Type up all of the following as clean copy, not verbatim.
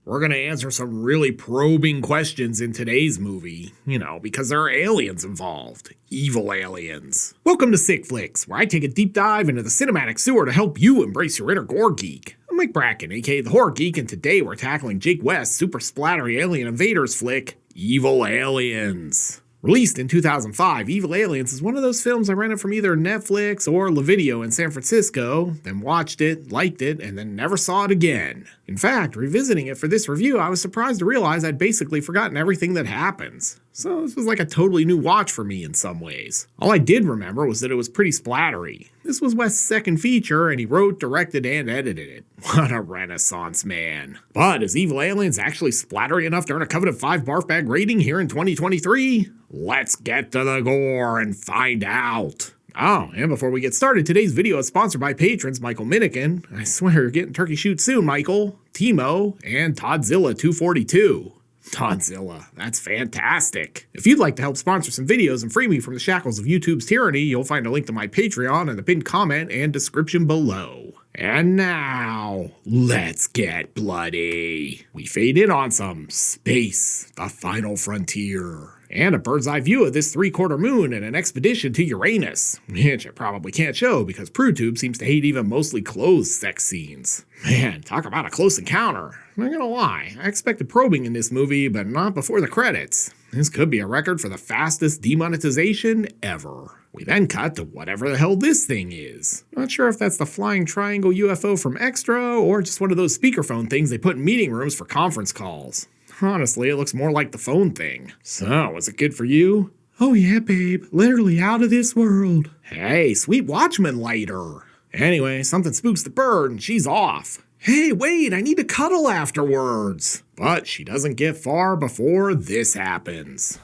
We're gonna answer some really probing questions in today's movie, because there are aliens involved. Evil aliens. Welcome to Sick Flicks, where I take a deep dive into the cinematic sewer to help you embrace your inner gore geek. I'm Mike Bracken, aka The Horror Geek, and today we're tackling Jake West's super splattery alien invaders flick, Evil Aliens. Released in 2005, Evil Aliens is one of those films I rented from either Netflix or LaVideo in San Francisco, then watched it, liked it, and then never saw it again. In fact, revisiting it for this review, I was surprised to realize I'd basically forgotten everything that happens. So this was like a totally new watch for me in some ways. All I did remember was that it was pretty splattery. This was West's second feature, and he wrote, directed, and edited it. What a renaissance man. But is Evil Aliens actually splattery enough to earn a coveted 5 barf bag rating here in 2023? Let's get to the gore and find out. Oh, and before we get started, today's video is sponsored by patrons Michael Minikin. I swear you're getting turkey shoot soon, Michael, Timo, and Toddzilla242. Toddzilla, that's fantastic. If you'd like to help sponsor some videos and free me from the shackles of YouTube's tyranny, you'll find a link to my Patreon in the pinned comment and description below. And now, let's get bloody. We fade in on some space, the final frontier, and a bird's eye view of this 3/4 moon and an expedition to Uranus, which I probably can't show because PruTube seems to hate even mostly clothed sex scenes. Man, talk about a close encounter. I'm not gonna lie, I expected probing in this movie, but not before the credits. This could be a record for the fastest demonetization ever. We then cut to whatever the hell this thing is. Not sure if that's the flying triangle UFO from Extra or just one of those speakerphone things they put in meeting rooms for conference calls. Honestly, it looks more like the phone thing. So, is it good for you? Oh yeah, babe. Literally out of this world. Hey, sweet Watchman lighter. Anyway, something spooks the bird and she's off. Hey, wait, I need to cuddle afterwards. But she doesn't get far before this happens.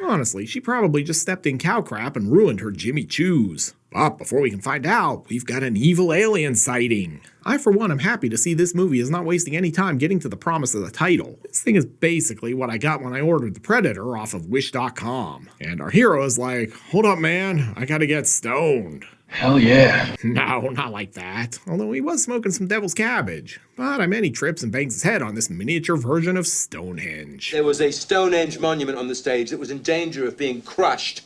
Honestly, she probably just stepped in cow crap and ruined her Jimmy Choos. But before we can find out, we've got an evil alien sighting. I, for one, am happy to see this movie is not wasting any time getting to the promise of the title. This thing is basically what I got when I ordered The Predator off of Wish.com. And our hero is like, hold up man, I gotta get stoned. Hell yeah. No, not like that. Although he was smoking some devil's cabbage. But I mean, he trips and bangs his head on this miniature version of Stonehenge. There was a Stonehenge monument on the stage that was in danger of being crushed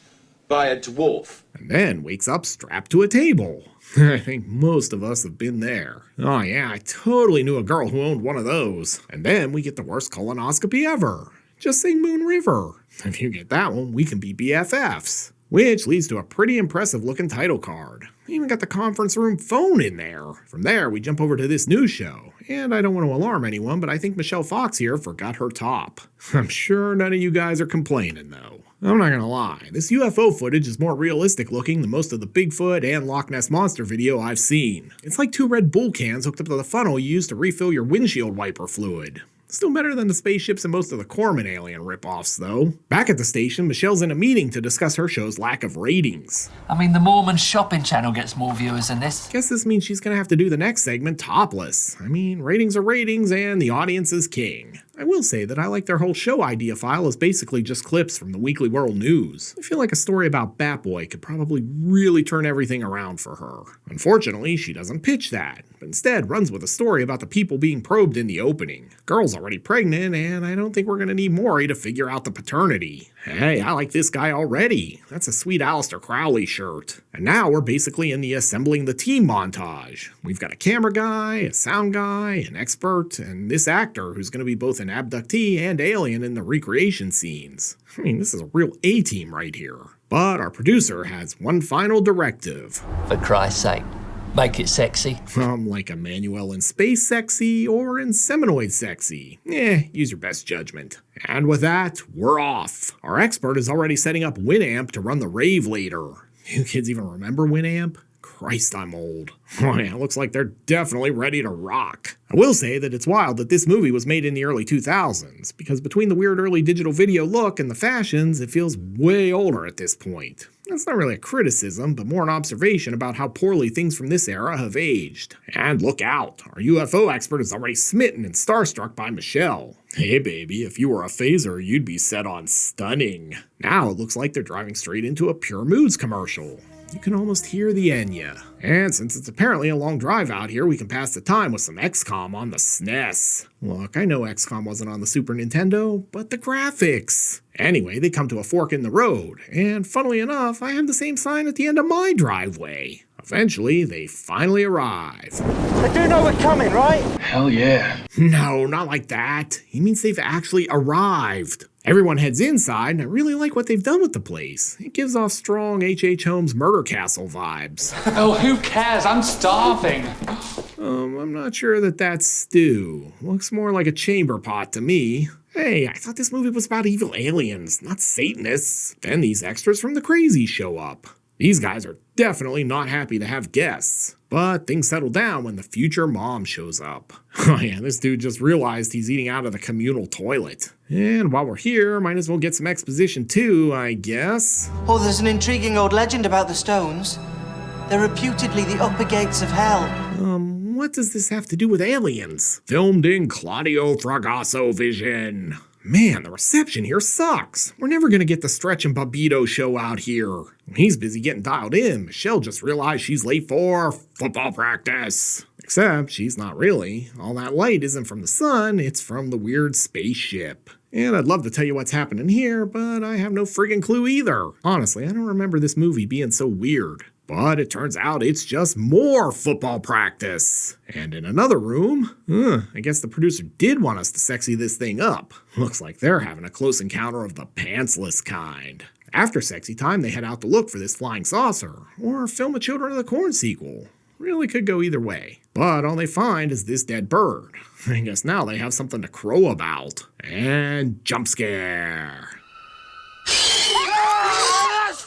by a dwarf. And then wakes up strapped to a table. I think most of us have been there. Oh yeah, I totally knew a girl who owned one of those. And then we get the worst colonoscopy ever. Just say Moon River. If you get that one, we can be BFFs. Which leads to a pretty impressive looking title card. We even got the conference room phone in there. From there, we jump over to this news show. And I don't want to alarm anyone, but I think Michelle Fox here forgot her top. I'm sure none of you guys are complaining though. I'm not gonna lie, this UFO footage is more realistic looking than most of the Bigfoot and Loch Ness Monster video I've seen. It's like 2 Red Bull cans hooked up to the funnel you use to refill your windshield wiper fluid. Still better than the spaceships and most of the Corman alien ripoffs, though. Back at the station, Michelle's in a meeting to discuss her show's lack of ratings. I mean, the Mormon shopping channel gets more viewers than this. Guess this means she's gonna have to do the next segment topless. I mean, ratings are ratings, and the audience is king. I will say that I like their whole show idea file as basically just clips from the Weekly World News. I feel like a story about Batboy could probably really turn everything around for her. Unfortunately, she doesn't pitch that, but instead runs with a story about the people being probed in the opening. Girl's already pregnant, and I don't think we're gonna need Maury to figure out the paternity. Hey, I like this guy already. That's a sweet Aleister Crowley shirt. And now we're basically in the assembling the team montage. We've got a camera guy, a sound guy, an expert, and this actor who's gonna be both an abductee and alien in the recreation scenes. I mean, this is a real A-team right here. But our producer has one final directive. For Christ's sake, make it sexy. Like Emmanuel in Space Sexy or in Seminoid Sexy. Use your best judgment. And with that, we're off. Our expert is already setting up Winamp to run the rave later. You kids even remember Winamp? Christ, I'm old. Oh yeah, looks like they're definitely ready to rock. I will say that it's wild that this movie was made in the early 2000s, because between the weird early digital video look and the fashions, it feels way older at this point. That's not really a criticism, but more an observation about how poorly things from this era have aged. And look out, our UFO expert is already smitten and starstruck by Michelle. Hey baby, if you were a phaser, you'd be set on stunning. Now it looks like they're driving straight into a Pure Moods commercial. you can almost hear the Enya. And since it's apparently a long drive out here, we can pass the time with some XCOM on the SNES. Look, I know XCOM wasn't on the Super Nintendo, but the graphics. Anyway, they come to a fork in the road, and funnily enough, I have the same sign at the end of my driveway. Eventually, they finally arrive. They do know we're coming, right? Hell yeah. No, not like that. He means they've actually arrived. Everyone heads inside, and I really like what they've done with the place. It gives off strong H.H. Holmes Murder Castle vibes. Oh, who cares? I'm starving. I'm not sure that that's stew. Looks more like a chamber pot to me. Hey, I thought this movie was about evil aliens, not Satanists. Then these extras from the Crazy show up. These guys are definitely not happy to have guests. But things settle down when the future mom shows up. Oh yeah, this dude just realized he's eating out of the communal toilet. And while we're here, might as well get some exposition too, I guess. Oh, there's an intriguing old legend about the stones. They're reputedly the upper gates of hell. What does this have to do with aliens? Filmed in Claudio Fragasso vision. Man, the reception here sucks. We're never gonna get the Stretch and Babito show out here. When he's busy getting dialed in, Michelle just realized she's late for football practice. Except she's not really. All that light isn't from the sun, it's from the weird spaceship. And I'd love to tell you what's happening here, but I have no friggin' clue either. Honestly, I don't remember this movie being so weird. But it turns out it's just more football practice. And in another room, I guess the producer did want us to sexy this thing up. Looks like they're having a close encounter of the pantsless kind. After sexy time, they head out to look for this flying saucer, or film a Children of the Corn sequel. Really could go either way. But all they find is this dead bird. I guess now they have something to crow about. And jump scare.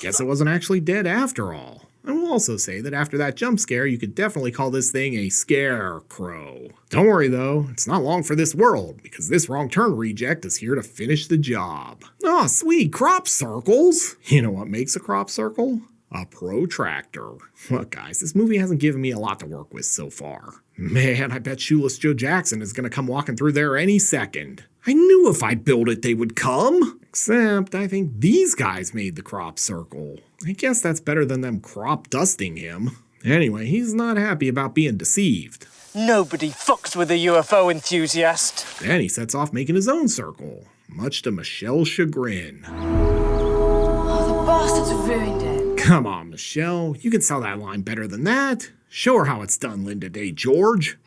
Guess it wasn't actually dead after all. I will also say that after that jump scare, you could definitely call this thing a scarecrow. Don't worry though, it's not long for this world, because this wrong turn reject is here to finish the job. Aw, sweet, crop circles! You know what makes a crop circle? A protractor. Look guys, this movie hasn't given me a lot to work with so far. Man, I bet Shoeless Joe Jackson is gonna come walking through there any second. I knew if I built it they would come! Except I think these guys made the crop circle. I guess that's better than them crop dusting him. Anyway, he's not happy about being deceived. Nobody fucks with a UFO enthusiast. Then he sets off making his own circle, much to Michelle's chagrin. Oh, the bastards have ruined it. Come on, Michelle, you can sell that line better than that. Show her how it's done, Linda Day George.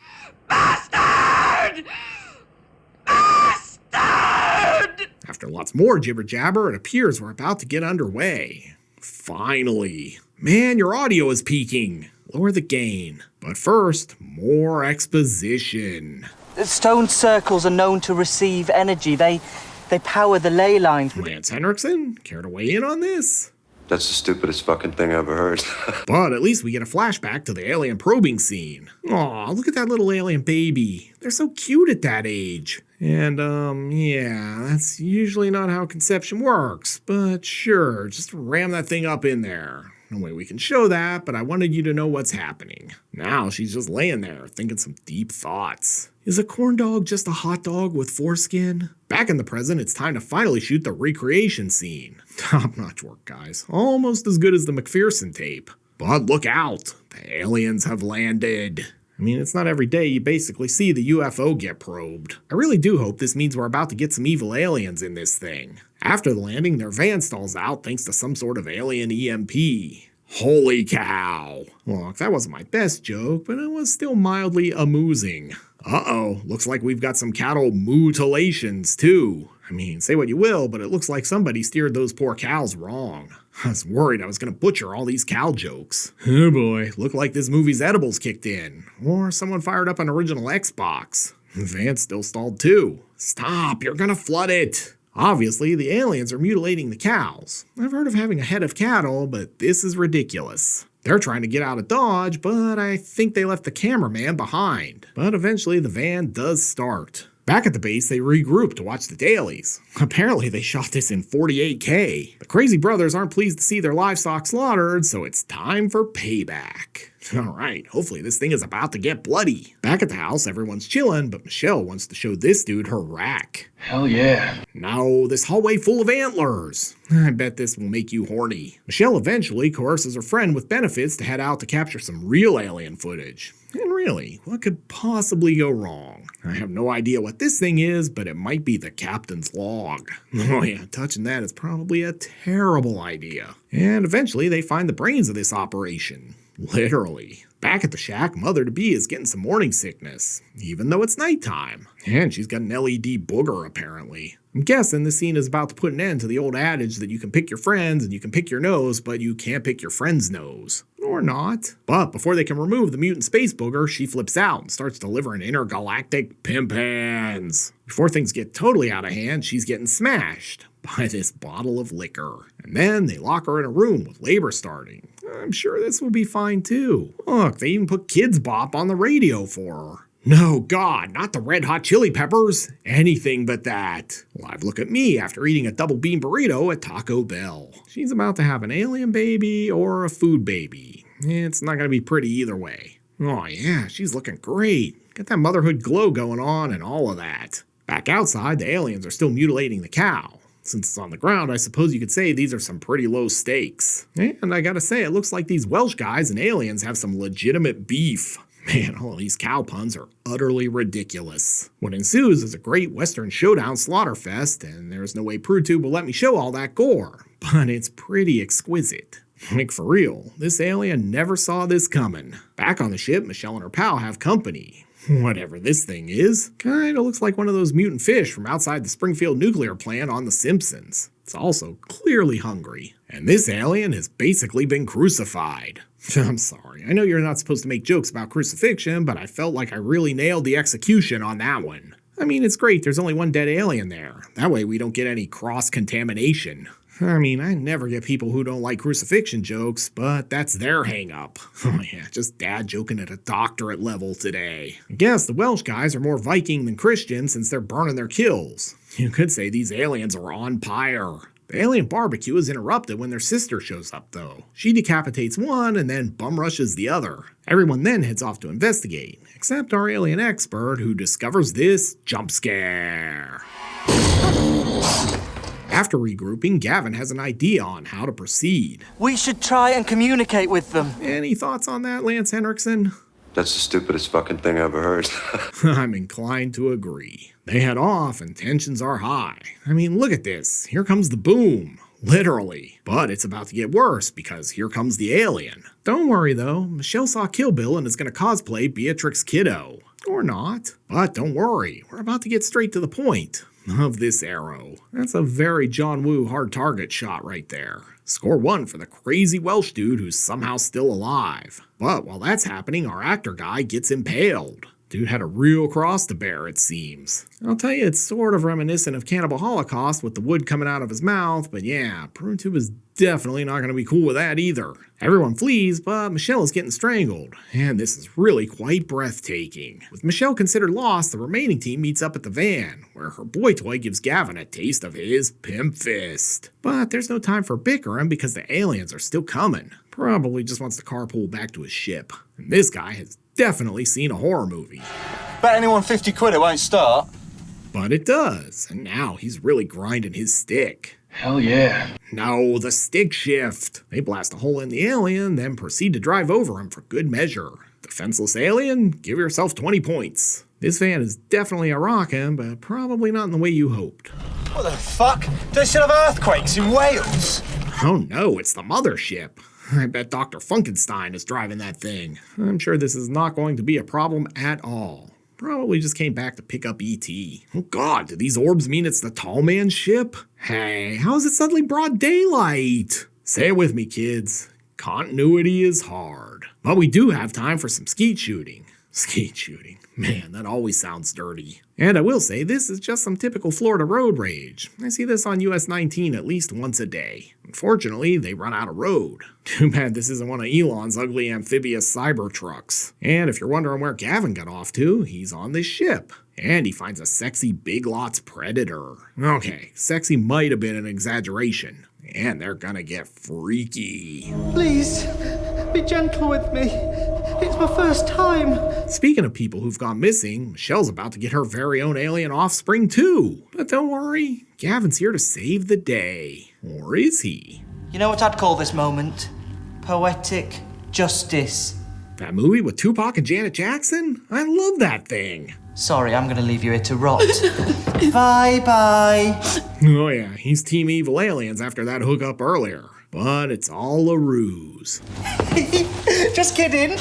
Bastard! Bastard! After lots more jibber jabber, it appears we're about to get underway. Finally. Man, your audio is peaking. Lower the gain. But first, more exposition. Stone circles are known to receive energy. They power the ley lines. Lance Henriksen, care to weigh in on this? That's the stupidest fucking thing I ever heard. But at least we get a flashback to the alien probing scene. Aw, look at that little alien baby. They're so cute at that age. And, yeah, that's usually not how conception works. But sure, just ram that thing up in there. No way we can show that, but I wanted you to know what's happening. Now she's just laying there, thinking some deep thoughts. Is a corn dog just a hot dog with foreskin? Back in the present, it's time to finally shoot the recreation scene. Top-notch work, guys. Almost as good as the McPherson tape. But look out, the aliens have landed. I mean, it's not every day you basically see the UFO get probed. I really do hope this means we're about to get some evil aliens in this thing. After the landing, their van stalls out thanks to some sort of alien EMP. Holy cow. Look, that wasn't my best joke, but it was still mildly amusing. Uh-oh, looks like we've got some cattle mutilations too. I mean, say what you will, but it looks like somebody steered those poor cows wrong. I was worried I was going to butcher all these cow jokes. Oh boy, looked like this movie's edibles kicked in. Or someone fired up an original Xbox. The van's still stalled too. Stop, you're going to flood it. Obviously, the aliens are mutilating the cows. I've heard of having a head of cattle, but this is ridiculous. They're trying to get out of Dodge, but I think they left the cameraman behind. But eventually the van does start. Back at the base, they regroup to watch the dailies. Apparently, they shot this in 48K. The crazy brothers aren't pleased to see their livestock slaughtered, so it's time for payback. Alright, hopefully this thing is about to get bloody. Back at the house, everyone's chilling, but Michelle wants to show this dude her rack. Hell yeah. No, this hallway full of antlers. I bet this will make you horny. Michelle eventually coerces her friend with benefits to head out to capture some real alien footage. And really, what could possibly go wrong? I have no idea what this thing is, but it might be the captain's log. Oh yeah, touching that is probably a terrible idea. And eventually they find the brains of this operation. Literally. Back at the shack, Mother-to-be is getting some morning sickness, even though it's nighttime. And she's got an LED booger, apparently. I'm guessing this scene is about to put an end to the old adage that you can pick your friends and you can pick your nose, but you can't pick your friend's nose. Or not. But before they can remove the mutant space booger, she flips out and starts delivering intergalactic pimp hands. Before things get totally out of hand, she's getting smashed by this bottle of liquor. And then they lock her in a room with labor starting. I'm sure this will be fine too. Look, they even put Kids Bop on the radio for her. No, God, not the Red Hot Chili Peppers. Anything but that. Live look at me after eating a double bean burrito at Taco Bell. She's about to have an alien baby or a food baby. It's not going to be pretty either way. Oh yeah, she's looking great. Got that motherhood glow going on and all of that. Back outside, the aliens are still mutilating the cow. Since it's on the ground, I suppose you could say these are some pretty low stakes. And I gotta say, it looks like these Welsh guys and aliens have some legitimate beef. Man, all of these cow puns are utterly ridiculous. What ensues is a great Western showdown slaughterfest, and there's no way PruTube will let me show all that gore. But it's pretty exquisite. Like for real, this alien never saw this coming. Back on the ship, Michelle and her pal have company. Whatever this thing is, kinda looks like one of those mutant fish from outside the Springfield nuclear plant on The Simpsons. It's also clearly hungry. And this alien has basically been crucified. I'm sorry, I know you're not supposed to make jokes about crucifixion, but I felt like I really nailed the execution on that one. I mean, it's great there's only one dead alien there. That way we don't get any cross-contamination. I mean, I never get people who don't like crucifixion jokes, but that's their hang-up. Oh yeah, just dad joking at a doctorate level today. I guess the Welsh guys are more Viking than Christian since they're burning their kills. You could say these aliens are on pyre. The alien barbecue is interrupted when their sister shows up, though. She decapitates one and then bum rushes the other. Everyone then heads off to investigate, except our alien expert who discovers this jump scare. After regrouping, Gavin has an idea on how to proceed. We should try and communicate with them. Any thoughts on that, Lance Henriksen? That's the stupidest fucking thing I ever heard. I'm inclined to agree. They head off and tensions are high. I mean, look at this. Here comes the boom. Literally. But it's about to get worse because here comes the alien. Don't worry though, Michelle saw Kill Bill and is going to cosplay Beatrix Kiddo. Or not. But don't worry, we're about to get straight to the point of this arrow. That's a very John Woo hard target shot right there. Score 1 for the crazy Welsh dude who's somehow still alive. But while that's happening, our actor guy gets impaled. Dude had a real cross to bear, it seems. I'll tell you, it's sort of reminiscent of Cannibal Holocaust with the wood coming out of his mouth, but yeah, PruTube is definitely not going to be cool with that either. Everyone flees, but Michelle is getting strangled, and this is really quite breathtaking. With Michelle considered lost, the remaining team meets up at the van, where her boy toy gives Gavin a taste of his pimp fist. But there's no time for bickering because the aliens are still coming. Probably just wants to carpool back to his ship. And this guy has definitely seen a horror movie. Bet anyone 50 quid it won't start. But it does, and now he's really grinding his stick. Hell yeah. No, the stick shift. They blast a hole in the alien, then proceed to drive over him for good measure. Defenseless alien, give yourself 20 points. This van is definitely a rockin', but probably not in the way you hoped. What the fuck? Do they still have earthquakes in Wales? Oh no, it's the mothership. I bet Dr. Funkenstein is driving that thing. I'm sure this is not going to be a problem at all. Probably just came back to pick up E.T. Oh god, do these orbs mean it's the tall man's ship? Hey, how is it suddenly broad daylight? Say it with me, kids. Continuity is hard. But we do have time for some skeet shooting. Skeet shooting. Man, that always sounds dirty. And I will say, this is just some typical Florida road rage. I see this on US 19 at least once a day. Unfortunately, they run out of road. Too bad this isn't one of Elon's ugly amphibious cyber trucks. And if you're wondering where Gavin got off to, he's on this ship. And he finds a sexy Big Lots predator. Okay, sexy might have been an exaggeration. And they're gonna get freaky. Please, be gentle with me. It's my first time. Speaking of people who've gone missing, Michelle's about to get her very own alien offspring too. But don't worry, Gavin's here to save the day. Or is he? You know what I'd call this moment? Poetic justice. That movie with Tupac and Janet Jackson? I love that thing. Sorry, I'm gonna leave you here to rot. Bye-bye. Oh yeah, he's Team Evil Aliens after that hookup earlier. But it's all a ruse. Just kidding.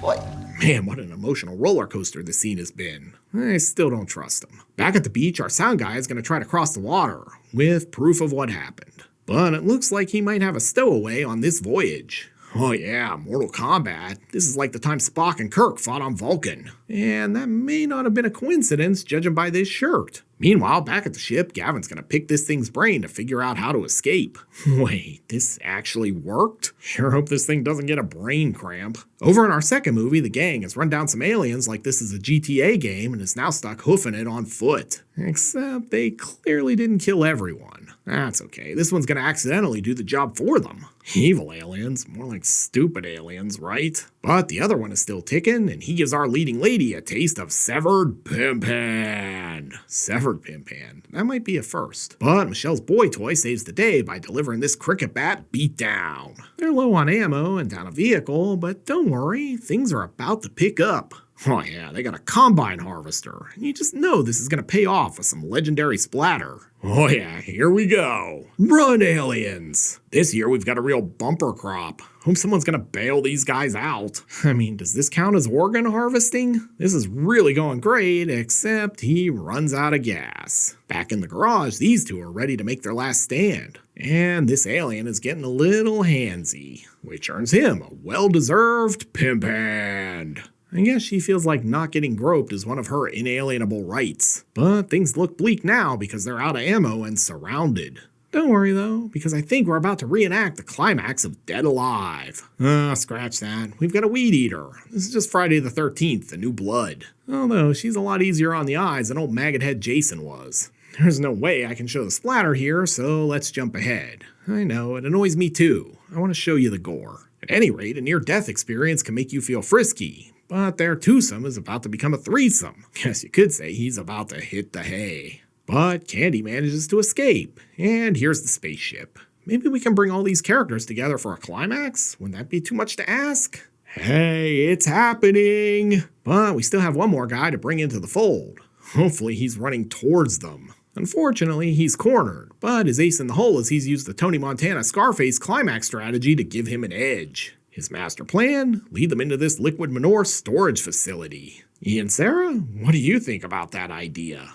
What? Man, what an emotional roller coaster this scene has been. I still don't trust him. Back at the beach, our sound guy is going to try to cross the water, with proof of what happened. But it looks like he might have a stowaway on this voyage. Oh yeah, Mortal Kombat. This is like the time Spock and Kirk fought on Vulcan. And that may not have been a coincidence, judging by this shirt. Meanwhile, back at the ship, Gavin's gonna pick this thing's brain to figure out how to escape. Wait, this actually worked? Sure hope this thing doesn't get a brain cramp. Over in our second movie, the gang has run down some aliens like this is a GTA game and is now stuck hoofing it on foot. Except they clearly didn't kill everyone. That's okay, this one's gonna accidentally do the job for them. Evil aliens, more like stupid aliens, right? But the other one is still ticking, and he gives our leading lady a taste of severed pimpan. Severed pimpan. That might be a first. But Michelle's boy toy saves the day by delivering this cricket bat beatdown. They're low on ammo and down a vehicle, but don't worry, things are about to pick up. Oh yeah, they got a combine harvester, and you just know this is gonna pay off with some legendary splatter. Oh yeah, here we go. Run, aliens! This year we've got a real bumper crop. Hope someone's gonna bail these guys out. I mean, does this count as organ harvesting? This is really going great, except he runs out of gas. Back in the garage, these two are ready to make their last stand. And this alien is getting a little handsy, which earns him a well-deserved pimp hand. I guess she feels like not getting groped is one of her inalienable rights. But things look bleak now because they're out of ammo and surrounded. Don't worry though, because I think we're about to reenact the climax of Dead Alive. Scratch that. We've got a weed eater. This is just Friday the 13th, the new blood. Although she's a lot easier on the eyes than old maggot head Jason was. There's no way I can show the splatter here, so let's jump ahead. I know, it annoys me too. I want to show you the gore. At any rate, a near-death experience can make you feel frisky. But their twosome is about to become a threesome. Guess you could say he's about to hit the hay. But Candy manages to escape, and here's the spaceship. Maybe we can bring all these characters together for a climax? Wouldn't that be too much to ask? Hey, it's happening! But we still have one more guy to bring into the fold. Hopefully he's running towards them. Unfortunately, he's cornered, but his ace in the hole is he's used the Tony Montana Scarface climax strategy to give him an edge. His master plan? Lead them into this liquid manure storage facility. Ian, Sarah, what do you think about that idea?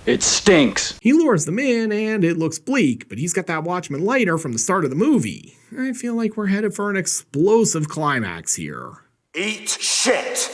It stinks. He lures them in, and it looks bleak, but he's got that Watchman lighter from the start of the movie. I feel like we're headed for an explosive climax here. Eat shit!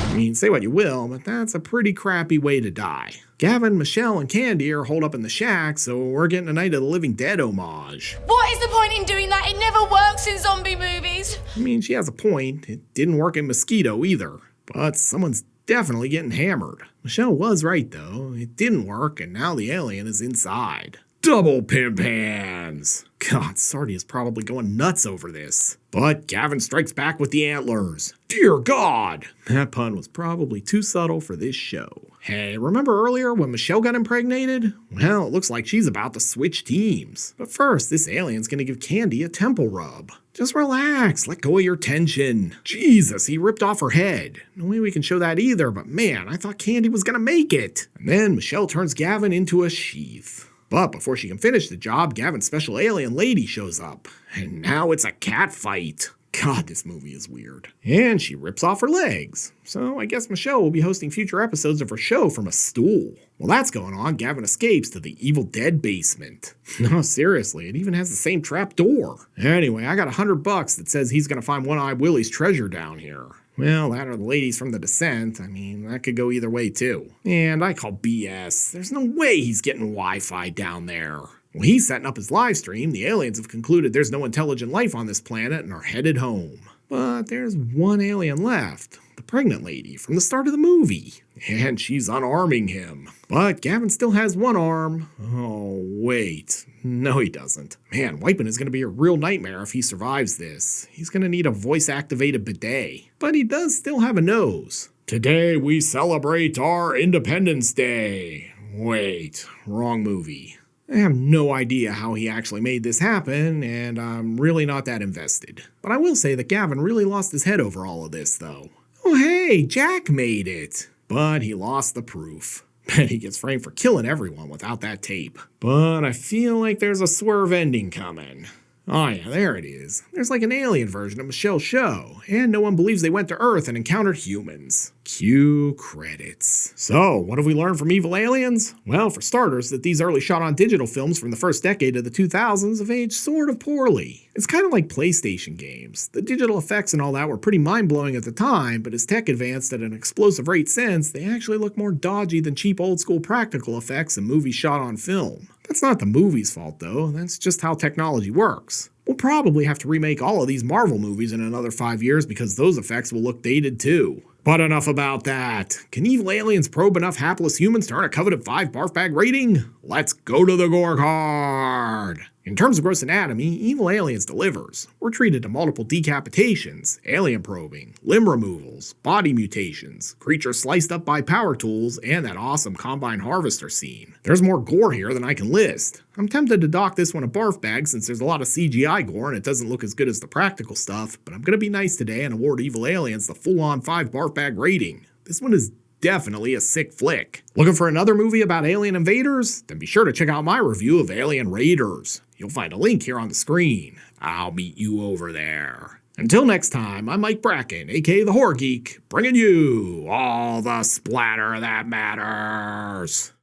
I mean, say what you will, but that's a pretty crappy way to die. Gavin, Michelle, and Candy are holed up in the shack, so we're getting a Night of the Living Dead homage. What is the point in doing that? It never works in zombie movies. I mean, she has a point. It didn't work in Mosquito either. But someone's definitely getting hammered. Michelle was right, though. It didn't work, and now the alien is inside. Double pimp hands! God, Sardi is probably going nuts over this. But Gavin strikes back with the antlers. Dear God! That pun was probably too subtle for this show. Hey, remember earlier when Michelle got impregnated? Well, it looks like she's about to switch teams. But first, this alien's gonna give Candy a temple rub. Just relax, let go of your tension. Jesus, he ripped off her head. No way we can show that either, but man, I thought Candy was gonna make it. And then Michelle turns Gavin into a sheath. But before she can finish the job, Gavin's special alien lady shows up. And now it's a cat fight. God, this movie is weird. And she rips off her legs. So I guess Michelle will be hosting future episodes of her show from a stool. While that's going on, Gavin escapes to the Evil Dead basement. No, seriously, it even has the same trap door. Anyway, I got $100 that says he's gonna find One-Eye Willie's treasure down here. Well, that or the ladies from The Descent. I mean, that could go either way too. And I call BS. There's no way he's getting Wi-Fi down there. Well, he's setting up his live stream. The aliens have concluded there's no intelligent life on this planet and are headed home. But there's one alien left. The pregnant lady from the start of the movie. And she's unarming him. But Gavin still has one arm. Oh, wait. No, he doesn't. Man, wiping is going to be a real nightmare if he survives this. He's going to need a voice-activated bidet. But he does still have a nose. Today we celebrate our Independence Day. Wait, wrong movie. I have no idea how he actually made this happen, and I'm really not that invested. But I will say that Gavin really lost his head over all of this, though. Oh hey, Jack made it! But he lost the proof. Bet he gets framed for killing everyone without that tape. But I feel like there's a swerve ending coming. Oh yeah, there it is. There's like an alien version of Michelle's show, and no one believes they went to Earth and encountered humans. Cue credits. So, what have we learned from Evil Aliens? Well, for starters, that these early shot-on-digital films from the first decade of the 2000s have aged sort of poorly. It's kind of like PlayStation games. The digital effects and all that were pretty mind-blowing at the time, but as tech advanced at an explosive rate since, they actually look more dodgy than cheap old-school practical effects in movies shot on film. That's not the movie's fault, though. That's just how technology works. We'll probably have to remake all of these Marvel movies in another 5 years because those effects will look dated too. But enough about that. Can Evil Aliens probe enough hapless humans to earn a coveted 5 barf bag rating? Let's go to the gore card! In terms of gross anatomy, Evil Aliens delivers. We're treated to multiple decapitations, alien probing, limb removals, body mutations, creatures sliced up by power tools, and that awesome combine harvester scene. There's more gore here than I can list. I'm tempted to dock this one a barf bag since there's a lot of CGI gore and it doesn't look as good as the practical stuff, but I'm gonna be nice today and award Evil Aliens the full-on 5 barf bag rating. This one is definitely a sick flick. Looking for another movie about alien invaders? Then be sure to check out my review of Alien Raiders. You'll find a link here on the screen. I'll meet you over there. Until next time, I'm Mike Bracken, aka The Horror Geek, bringing you all the splatter that matters.